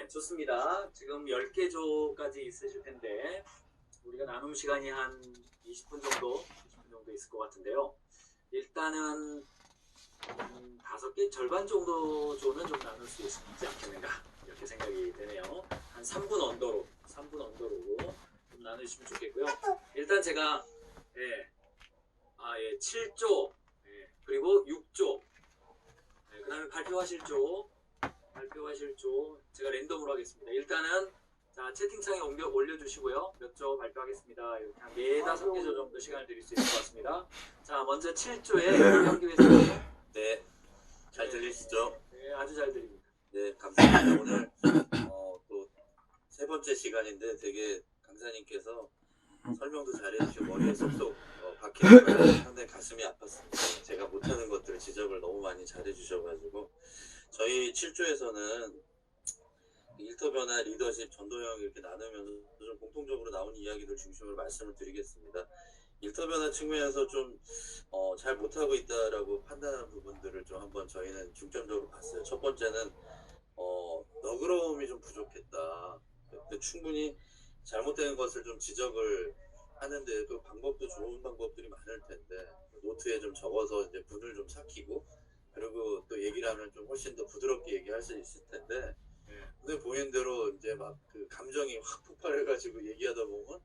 네, 좋습니다. 지금 10개 조까지 있으실 텐데 우리가 나눔 시간이 한 20분 정도 있을 것 같은데요. 일단은 5개 절반 정도 조는 좀 나눌 수 있지 않겠는가 이렇게 생각이 되네요. 한 3분 언더로 좀 나누시면 좋겠고요. 일단 제가 7조 그리고 6조 그 다음에 발표하실 조 제가 랜덤으로 하겠습니다. 일단은 자 채팅창에 올려주시고요. 몇 조 발표하겠습니다. 이렇게 한 4-5개 조 정도 시간을 드릴 수 있을 것 같습니다. 자 먼저 7조의 김영규 회장님. 네, 잘 들리시죠? 네, 아주 잘 들립니다. 네, 감사합니다. 오늘 또 세 번째 시간인데 되게 강사님께서 설명도 잘해주시고 머리에 쏙쏙 박히는 상당히 가슴이 아팠습니다. 제가 못하는 것들 지적을 너무 많이 잘해주셔가지고 저희 7조에서는 일터변화, 리더십, 전도형 이렇게 나누면서 좀 공통적으로 나오는 이야기들 중심으로 말씀을 드리겠습니다. 일터변화 측면에서 좀 잘 못하고 있다라고 판단하는 부분들을 좀 한번 저희는 중점적으로 봤어요. 첫 번째는 너그러움이 좀 부족했다. 충분히 잘못된 것을 좀 지적을 하는데 그 방법도 좋은 방법들이 많을 텐데 노트에 좀 적어서 이제 분을 좀 삭히고 그리고 또 얘기를 하면 좀 훨씬 더 부드럽게 얘기할 수 있을 텐데 근데 보인 대로 이제 막 그 감정이 확 폭발해가지고 얘기하다 보면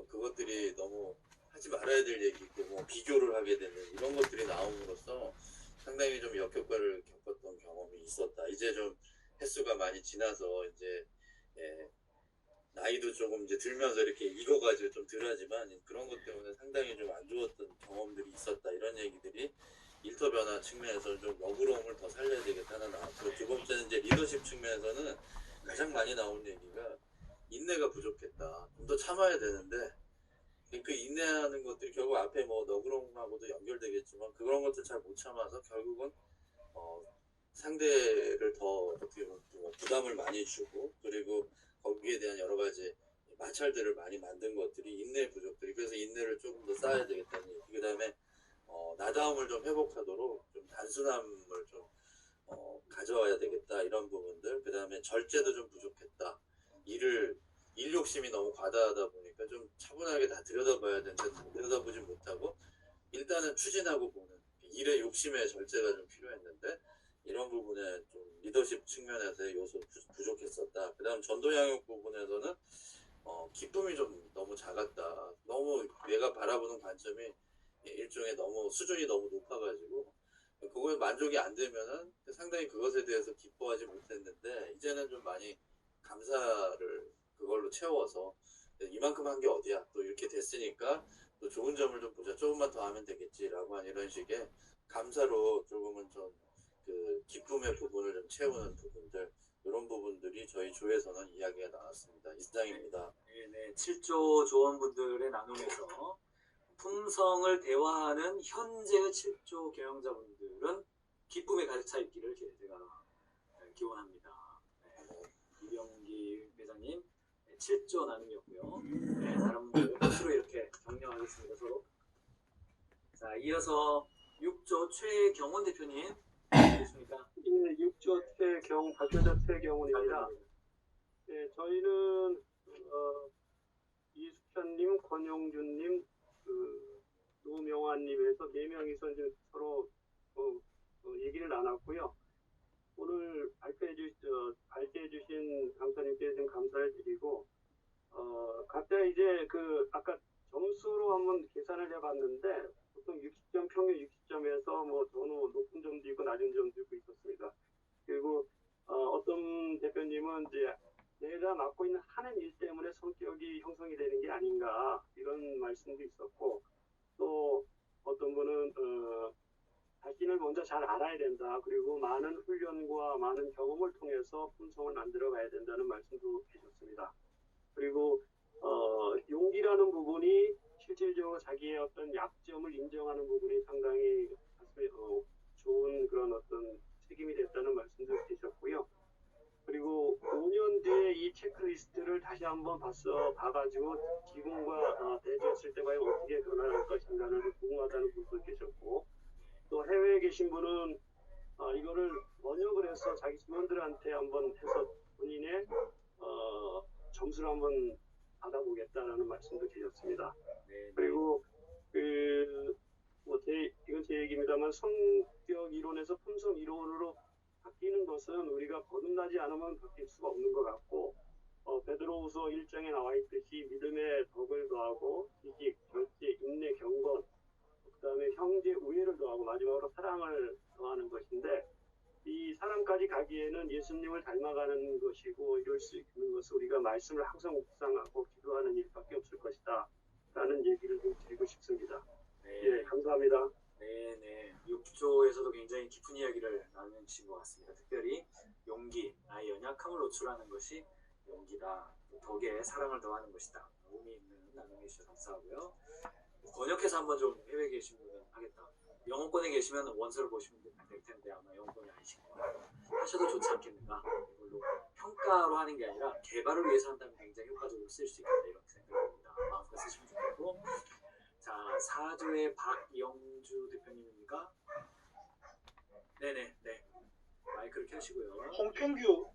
그것들이 너무 하지 말아야 될 얘기고 뭐 비교를 하게 되는 이런 것들이 나옴으로써 상당히 좀 역효과를 겪었던 경험이 있었다. 이제 좀 횟수가 많이 지나서 이제 나이도 조금 이제 들면서 이렇게 익어가지고 좀 덜하지만 그런 것 때문에 상당히 좀 안 좋았던 경험들이 있었다. 이런 얘기들이 일터 변화 측면에서 좀 너그러움을 더 살려야 되겠다는 나왔고 두 번째는 이제 리더십 측면에서는 가장 많이 나온 얘기가 인내가 부족했다. 좀 더 참아야 되는데 그 인내하는 것들이 결국 앞에 뭐 너그러움하고도 연결되겠지만 그런 것들 잘 못 참아서 결국은 상대를 더 어떻게 보면 부담을 많이 주고 그리고 거기에 대한 여러 가지 마찰들을 많이 만든 것들이 인내 부족들이 그래서 인내를 조금 더 쌓아야 되겠다는 얘기. 그 다음에 나다움을 좀 회복하도록 좀 단순함을 좀 가져와야 되겠다 이런 부분들. 그 다음에 절제도 좀 부족했다. 일 욕심이 너무 과다하다 보니까 좀 차분하게 다 들여다봐야 되는데 다 들여다보지 못하고 일단은 추진하고 보는 일의 욕심의 절제가 좀 필요했는데 이런 부분에 좀 리더십 측면에서의 요소 부족했었다. 그 다음 전도 양육 부분에서는 기쁨이 좀 너무 작았다. 너무 내가 바라보는 관점이 일종의 너무 수준이 너무 높아가지고 그거에 만족이 안 되면은 상당히 그것에 대해서 기뻐하지 못했는데 이제는 좀 많이 감사를 그걸로 채워서 이만큼 한 게 어디야 또 이렇게 됐으니까 또 좋은 점을 좀 보자 조금만 더 하면 되겠지라고 하는 이런 식의 감사로 조금은 좀 그 기쁨의 부분을 좀 채우는 부분들 이런 부분들이 저희 조에서는 이야기가 나왔습니다. 이상입니다. 네, 7조 조원분들의 나눔에서 품성을 대화하는 현재의 7조 경영자분들은 기쁨에 가득 차 있기를 제가 기원합니다. 이병기 회장님 7조 나눔이었고요. 다른 분들 박수로 이렇게 격려하겠습니다. 서로. 자, 이어서 6조 최경원 대표님 계십니까? 예, 6조 발표자 최경훈입니다. 예, 저희는 이숙현님, 권용준님, 노명환님에서 4명이서 이제 서로 얘기를 나눴고요. 오늘 발제해주신 강사님께 좀 감사를 드리고 각자 이제 아까 점수로 한번 계산을 해봤는데 보통 60점 평균 60점에서 뭐 더 높은 점도 있고 낮은 점도 있고 있었습니다. 그리고 어떤 대표님은 이제 내가 맡고 있는 하는 일 때문에 성격이 형성이 되는 게 아닌가 이런 말씀도 있었고 또 어떤 분은 자신을 먼저 잘 알아야 된다. 그리고 많은 훈련과 많은 경험을 통해서 품성을 만들어 가야 된다는 말씀도 해주셨습니다. 그리고 용기라는 부분이 실질적으로 자기의 어떤 약점을 인정하는 부분이 상당히 좋은 그런 어떤 책임이 됐다는 말씀도 해주셨고요. 그리고 5년 뒤에 이 체크리스트를 다시 한번 봐가지고 지금과 대조했을 때 과연 어떻게 변화할 것인가를 궁금하다는 분도 계셨고 또 해외에 계신 분은 이거를 번역을 해서 자기 직원들한테 한번 해서 본인의 점수를 한번 받아보겠다라는 말씀도 드렸습니다. 네. 그리고 이건 제 얘기입니다만 성격 이론에서 품성 이론으로 바뀌는 것은 우리가 거듭나지 않으면 바뀔 수가 없는 것 같고 베드로후서 1장에 나와 있듯이 믿음의 덕을 더하고 지식, 절제, 인내, 경건, 그다음에 형제 우애를 더하고 마지막으로 사랑을 더하는 것인데 이 사람까지 가기에는 예수님을 닮아가는 것이고 이럴 수 있는 것은 우리가 말씀을 항상 묵상하고 기도하는 일밖에 없을 것이다 라는 얘기를 좀 드리고 싶습니다. 네. 예, 감사합니다. 네네. 6조에서도 굉장히 깊은 이야기를 나누신 것 같습니다. 특별히 용기, 나의 연약함을 노출하는 것이 용기다. 덕에 사랑을 더하는 것이다. 의미 있는 나눔해 주셔서 감사하고요. 번역해서 한번 좀 해외에 계시면 하겠다. 영어권에 계시면 원서를 보시면 될 텐데 아마 영어권이 아니실 거예요. 하셔도 좋지 않겠는가? 이걸로 평가로 하는 게 아니라 개발을 위해서 한다면 굉장히 효과적으로 쓸 수 있겠다 이렇게 생각합니다. 마음껏 쓰시면 좋겠고. 자, 4조의 박영주 대표님입니까? 네네, 네. 마이크를 켜시고요. 홍평규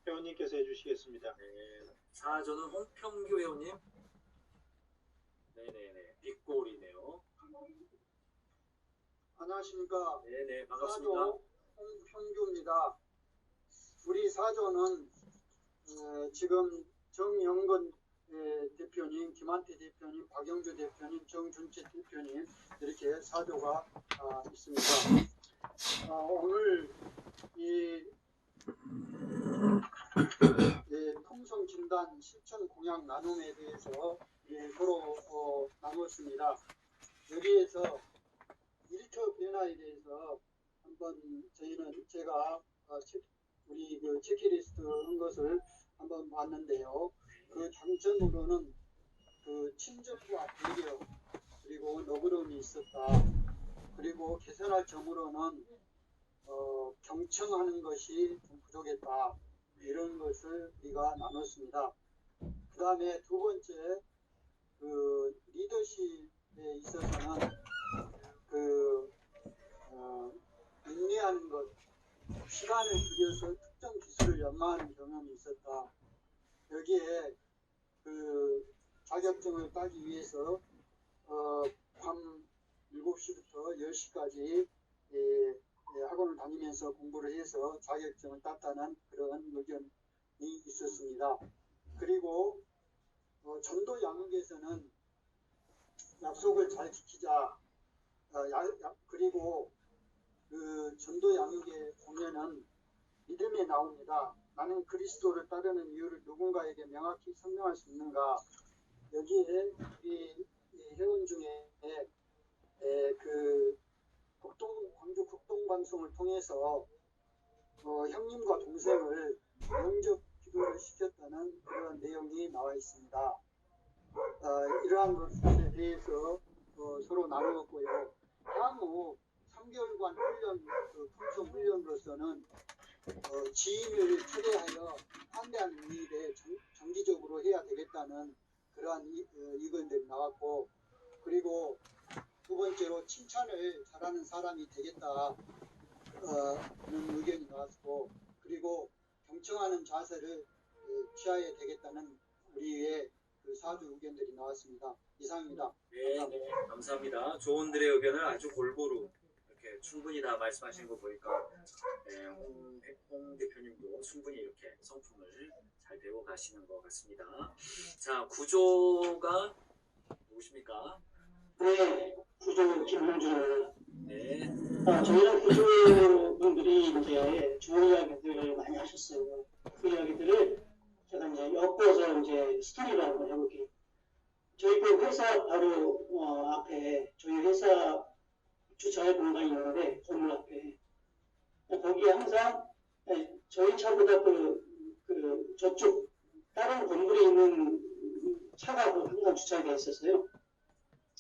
회원님께서 해주시겠습니다. 네, 4조는 홍평규 회원님. 네네네, 빅골이네요. 안녕하십니까. 네네, 반갑습니다. 사조 홍평규입니다. 우리 사조는 지금 정영건 대표님, 김한태 대표님, 박영주 대표님, 정준채 대표님 이렇게 사조가 있습니다. 오늘 이 통성진단 실천 공약 나눔에 대해서 서로 나눴습니다. 여기에서 일처 변화에 대해서 한번 제가 우리 그 체크리스트 한 것을 한번 봤는데요. 그 장점으로는 그 친절과 배려 그리고 너그러움이 있었다. 그리고 개선할 점으로는 경청하는 것이 좀 부족했다. 이런 것을 우리가 나눴습니다. 그 다음에 두 번째 그 리더십에 있어서는 인내하는 것, 시간을 들여서 특정 기술을 연마하는 경험이 있었다. 여기에 그 자격증을 따기 위해서 밤 7시부터 10시까지 학원을 다니면서 공부를 해서 자격증을 땄다는 그런 의견이 있었습니다. 그리고 전도 양육에서는 약속을 잘 지키자. 그리고 그 전도 양육에 보면은 믿음이 나옵니다. 나는 그리스도를 따르는 이유를 누군가에게 명확히 설명할 수 있는가? 여기에 우리 회원 중에 그 광주 국동방송을 통해서 형님과 동생을 영접 기도를 시켰다는 그런 내용이 나와 있습니다. 이러한 것에 대해서 서로 나누었고요. 향후 3개월간 훈련, 품성 훈련으로서는 지인을 초대하여 환대하는 일에 정기적으로 해야 되겠다는 그러한 의견들이 나왔고, 그리고 두 번째로 칭찬을 잘하는 사람이 되겠다는 의견이 나왔고, 그리고 경청하는 자세를 취해야 되겠다는 우리의 그 사주 의견들이 나왔습니다. 이상입니다. 네, 감사합니다. 조원들의 의견을 아주 골고루 이렇게 충분히 다 말씀하시는 거 보니까 홍 대표님도 충분히 이렇게 성품을 잘 배워 가시는 것 같습니다. 자, 구조가 누구십니까? 네, 구조 김홍준입니다. 네, 저희는 구조분들이 이제 좋은 이야기들을 많이 하셨어요. 그 이야기들을 제가 이제 엮어서 이제 스토리로 한번 해볼게요. 저희 그 회사 바로 앞에 저희 회사 주차할 공간이 있는데 건물 앞에 거기에 항상 저희 차보다 저쪽 다른 건물에 있는 차가 항상 주차되어 있었어요.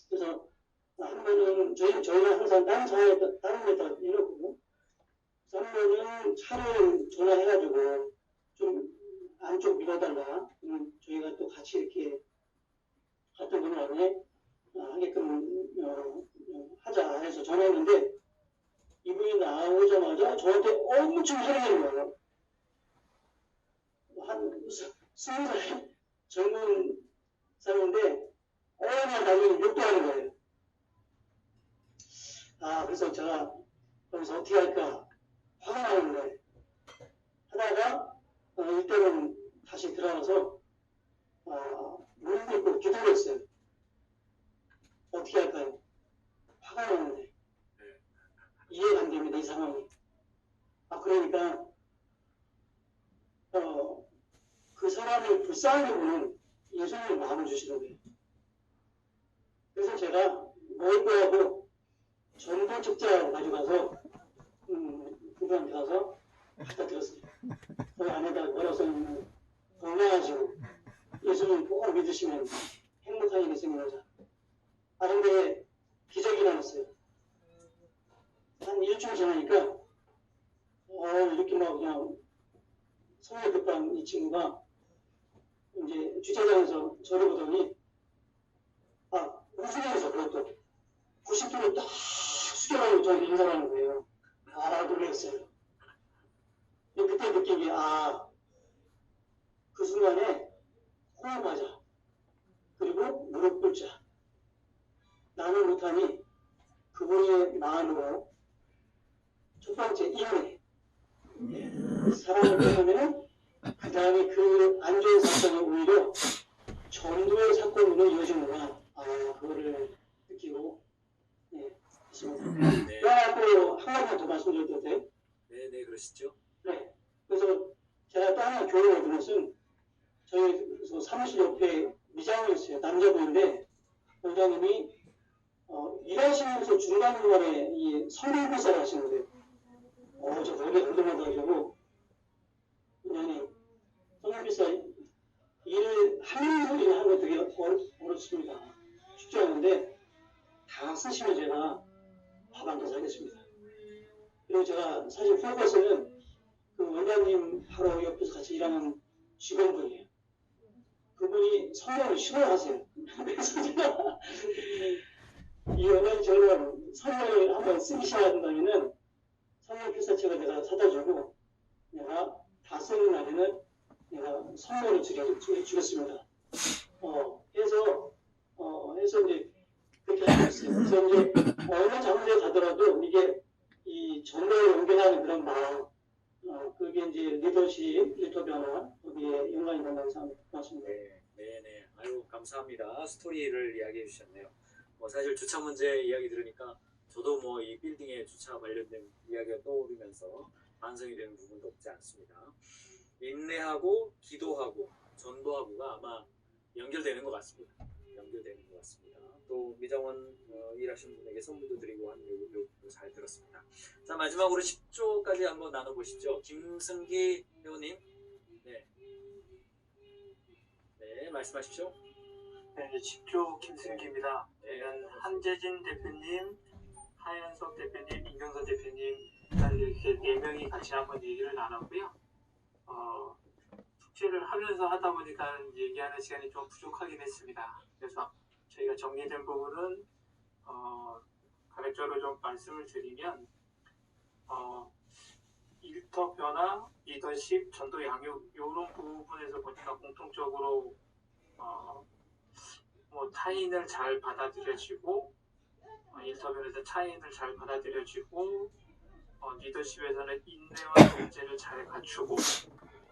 그래서 한 번은 저희는 항상 다른 데다 내놓고 한 번은 차를 전화해가지고 좀 안쪽 밀어달라. 저희가 또 같이 이렇게 같은 건물 안에 하게끔 하자 해서 전화했는데 이분이 나오자마자 저한테 엄청 화내는 거예요. 한 20살 젊은 사람인데 나중에 욕도 하는 거예요. 그래서 제가 여기서 어떻게 할까 화가 나는 거예요. 하다가 이때는 다시 들어가서 무릎 꿇고 기도를 했어요. 어떻게 할까요? 화가 나는데 이해가 안 됩니다. 이 상황이. 그러니까 그 사람을 불쌍하게 보는 예수님의 마음을 주시는 거예요. 그래서 제가 먹을 거하고 전도 책자를 가져가서 그분한테 가서 갖다 드렸어요. 그 안에다 걸어서 있는 건강하시고 예수님 꼭 믿으시면 행복한 일이 생겨나자. 근데 기적이 일어났어요. 한 일주일 지나니까 이렇게 막 그냥 성령 급한 이 친구가 이제 주차장에서 저를 보더니 우승에서 그것도 90도로 딱 숙여가지고 저한테 인사를 하는 거예요. 놀랐어요. 그때 느낀 게 그 순간에 호흡하자. 그리고 무릎 꿇자. 나는 못하니 그분의 마음으로 첫 번째 인내. 사랑을 표현하면 그 다음에 그 안 좋은 사건이 오히려 전도의 사건으로 이어지는구나. 그거를 느끼고 있습니다. 네. 또 한 가지 더 말씀드려도 돼요? 네, 그러시죠. 네. 그래서 제가 또 하나 교훈을 얻은 것은 저희 사무실 옆에 미장이 있어요. 남자분인데 원장님이 일하시면서 중간중간에 이 성경교사를 하시는 거예요. 저 거기에 궁금하다고 그냥 성경교사 일을 하는 거 되게 어렵습니다. 쉽지 않은데 다 쓰시면 제가 밥 한 개 사겠습니다. 그리고 제가 사실 프로그래서는 그 원장님 바로 옆에서 같이 일하는 직원분이에요. 그분이 성경을 싫어하세요. 그래서 제가 이 원장님 저를 성경을 한번 쓰기 시작한다면은 성경 필사책을 내가 사다 주고 내가 다 쓰는 날에는 내가 선물을 주겠습니다. 해서 이제 그렇게 하고 있어요. 그래서 이제 어느 장소에 가더라도 이게 이 전도에 연결하는 그런 마음, 그게 이제 리더십, 리더 변화, 거기에 연관이 된다고 생각합니다. 네. 아유, 감사합니다. 스토리를 이야기해 주셨네요. 사실 주차 문제 이야기 들으니까 저도 이 빌딩에 주차 관련된 이야기가 떠오르면서 반성이 되는 부분도 없지 않습니다. 인내하고 기도하고 전도하고가 아마 연결되는 것 같습니다. 또 미장원 일하시는 분에게 선물도 드리고 하는 얘기도 잘 들었습니다. 자, 마지막으로 10조까지 한번 나눠보시죠. 김승기 회원님. 네, 말씀하십시오. 네, 10조 김승기입니다. 저희는 한재진 대표님, 하현석 대표님, 임경서 대표님 이렇게 4명이 같이 한번 얘기를 나눴고요. 숙제를 하다 보니까 얘기하는 시간이 좀 부족하긴 했습니다. 그래서 저희가 정리된 부분은 가격적으로 좀 말씀을 드리면 일터 변화, 리더십, 전도 양육 이런 부분에서 보니까 공통적으로 타인을 잘 받아들여지고 일터변에서 타인을 잘 받아들여지고 리더십에서는 인내와 존재를 잘 갖추고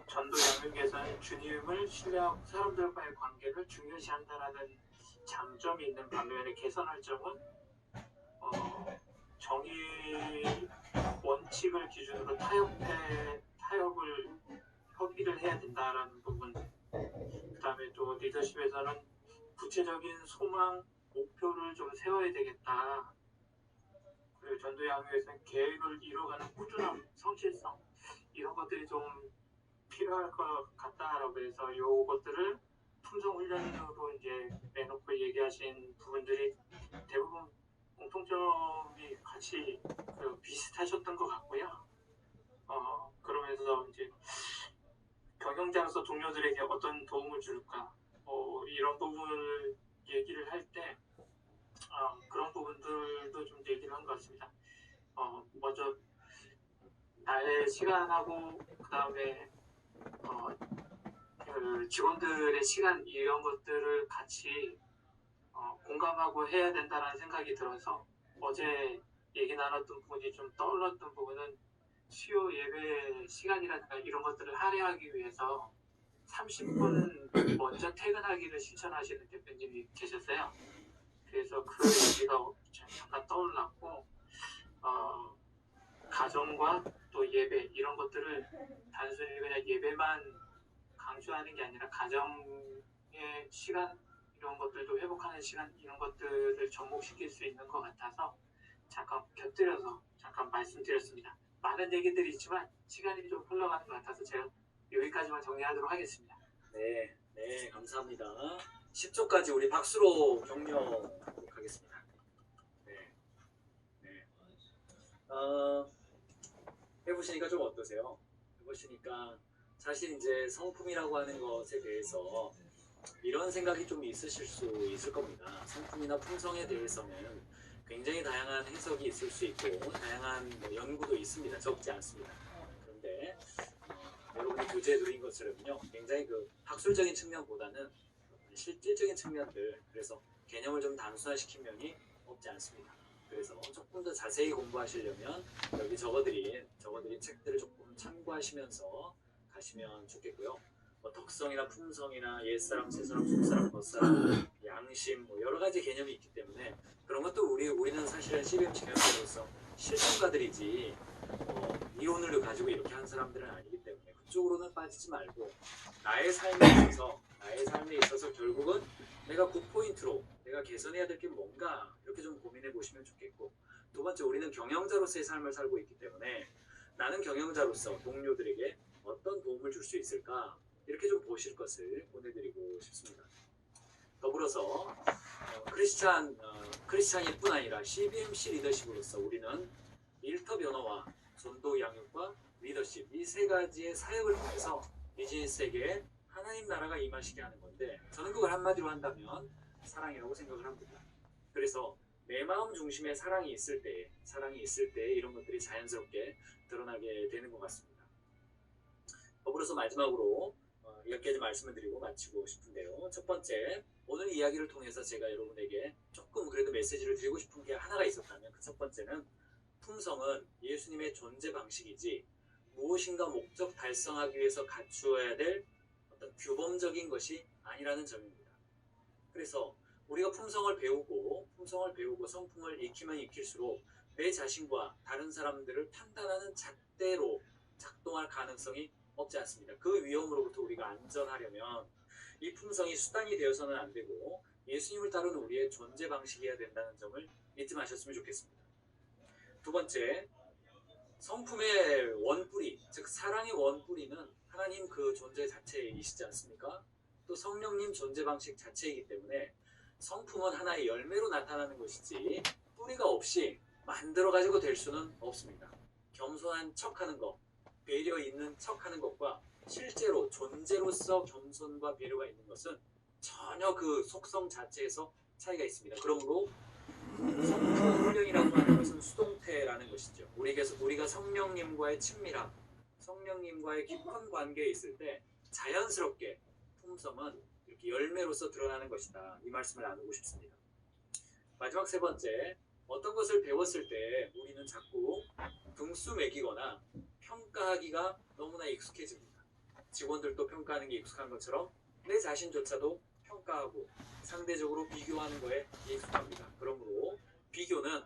전도 양육에서는 주님을 신뢰하고 사람들과의 관계를 중요시한다라는 장점이 있는 반면에 개선할 점은 정의 원칙을 기준으로 협의를 해야 된다라는 부분. 그 다음에 또 리더십에서는 구체적인 소망, 목표를 좀 세워야 되겠다. 그리고 전도 양육에서는 계획을 이뤄가는 꾸준함, 성실성 이런 것들이 좀 필요할 것 같다라고 해서 이것들을 품성 훈련으로 이제 내놓고 얘기하신 부분들이 대부분 공통점이 같이 비슷하셨던 것 같고요. 그러면서 이제 경영자로서 동료들에게 어떤 도움을 줄까 이런 부분을 얘기를 할 때 그런 부분들도 좀 얘기를 한 것 같습니다. 먼저 나의 시간하고 그다음에 그 직원들의 시간 이런 것들을 같이 공감하고 해야 된다는 생각이 들어서 어제 얘기 나눴던 부분이 좀 떠올랐던 부분은 수요 예배 시간이라든가 이런 것들을 할애하기 위해서 30분 먼저 퇴근하기를 실천하시는 대표님이 계셨어요. 그래서 그 얘기가 잠깐 떠올랐고 가정과 또 예배 이런 것들을 단순히 그냥 예배만 강조하는 게 아니라 가정의 시간 이런 것들도 회복하는 시간 이런 것들을 접목시킬 수 있는 것 같아서 잠깐 곁들여서 잠깐 말씀드렸습니다. 많은 얘기들이 있지만 시간이 좀 흘러가는 것 같아서 제가 여기까지만 정리하도록 하겠습니다. 네, 네, 감사합니다. 10조까지 우리 박수로 격려하도록 하겠습니다. 네, 네. 해보시니까 좀 어떠세요? 해보시니까 사실 이제 성품이라고 하는 것에 대해서 이런 생각이 좀 있으실 수 있을 겁니다. 성품이나 품성에 대해서는 굉장히 다양한 해석이 있을 수 있고 다양한 연구도 있습니다. 적지 않습니다. 그런데 여러분이 교재에 드린 것처럼요, 굉장히 그 학술적인 측면보다는 실질적인 측면들, 그래서 개념을 좀 단순화시킨 면이 없지 않습니다. 그래서 조금 더 자세히 공부하시려면 여기 적어드린 책들을 조금 참고하시면서 가시면 좋겠고요. 뭐 덕성이나 품성이나 옛사람, 새사람, 속사람, 겉사람, 양심, 뭐 여러 가지 개념이 있기 때문에 그런 것도 우리는 사실은 CBMC 교육자로서 실천가들이지 이론을 가지고 이렇게 한 사람들은 아니기 때문에 그쪽으로는 빠지지 말고 나의 삶에 있어서 결국은 내가 굿포인트로 내가 개선해야 될 게 뭔가 이렇게 좀 고민해 보시면 좋겠고, 두 번째, 우리는 경영자로서의 삶을 살고 있기 때문에 나는 경영자로서 동료들에게 어떤 도움을 줄 수 있을까 이렇게 좀 보실 것을 보내드리고 싶습니다. 더불어서 크리스찬일 뿐 아니라 CBMC 리더십으로서 우리는 일터 변화와 전도 양육과 리더십 이 세 가지의 사역을 통해서 비즈니스에게 하나님 나라가 임하시게 하는 건데, 저는 그걸 한마디로 한다면 사랑이라고 생각을 합니다. 그래서 내 마음 중심에 사랑이 있을 때 이런 것들이 자연스럽게 드러나게 되는 것 같습니다. 더불어서 마지막으로 몇 가지 말씀을 드리고 마치고 싶은데요. 첫 번째, 오늘 이야기를 통해서 제가 여러분에게 조금 그래도 메시지를 드리고 싶은 게 하나가 있었다면 그 첫 번째는 품성은 예수님의 존재 방식이지 무엇인가 목적 달성하기 위해서 갖추어야 될 어떤 규범적인 것이 아니라는 점입니다. 그래서 우리가 품성을 배우고 성품을 익히면 익힐수록 내 자신과 다른 사람들을 판단하는 잣대로 작동할 가능성이 없지 않습니다. 그 위험으로부터 우리가 안전하려면 이 품성이 수단이 되어서는 안 되고 예수님을 따르는 우리의 존재 방식이어야 된다는 점을 잊지 마셨으면 좋겠습니다. 두 번째, 성품의 원뿌리, 즉 사랑의 원뿌리는 하나님 그 존재 자체이시지 않습니까? 또 성령님 존재 방식 자체이기 때문에 성품은 하나의 열매로 나타나는 것이지 뿌리가 없이 만들어가지고 될 수는 없습니다. 겸손한 척하는 것, 배려 있는 척하는 것과 실제로 존재로서 겸손과 배려가 있는 것은 전혀 그 속성 자체에서 차이가 있습니다. 그러므로 성품 훈련이라고 하는 것은 수동태라는 것이죠. 우리가 성령님과의 친밀함, 성령님과의 깊은 관계에 있을 때 자연스럽게 품성은 이렇게 열매로서 드러나는 것이다. 이 말씀을 나누고 싶습니다. 마지막 세 번째, 어떤 것을 배웠을 때 우리는 자꾸 등수 매기거나 평가하기가 너무나 익숙해집니다. 직원들도 평가하는 게 익숙한 것처럼 내 자신조차도 평가하고 상대적으로 비교하는 거에 익숙합니다. 그러므로 비교는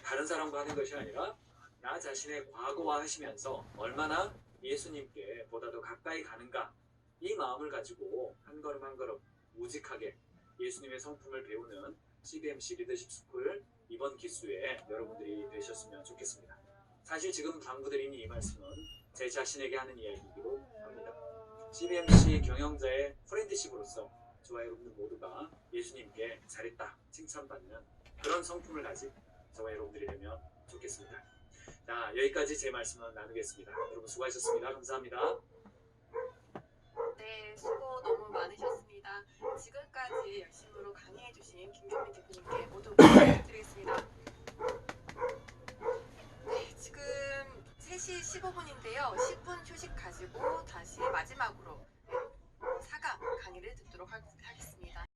다른 사람과 하는 것이 아니라 나 자신의 과거화하시면서 얼마나 예수님께 보다 더 가까이 가는가, 이 마음을 가지고 한 걸음 한 걸음 우직하게 예수님의 성품을 배우는 CBMC 리더십 스쿨 이번 기수에 여러분들이 되셨으면 좋겠습니다. 사실 지금 당부드린 이 말씀은 제 자신에게 하는 이야기이기도 합니다. CBMC 경영자의 프렌드십으로서 저와 여러분들 모두가 예수님께 잘했다 칭찬받는 그런 성품을 가진 저와 여러분들이 되면 좋겠습니다. 자, 여기까지 제 말씀을 나누겠습니다. 여러분 수고하셨습니다. 감사합니다. 네, 수고 너무 많으셨습니다. 지금까지 열심으로 강의해주신 김경민 대표님께 모두 감사드리겠습니다. 네, 지금 3시 15분인데요. 10분 휴식 가지고 다시 마지막으로 4강 강의를 듣도록 하겠습니다.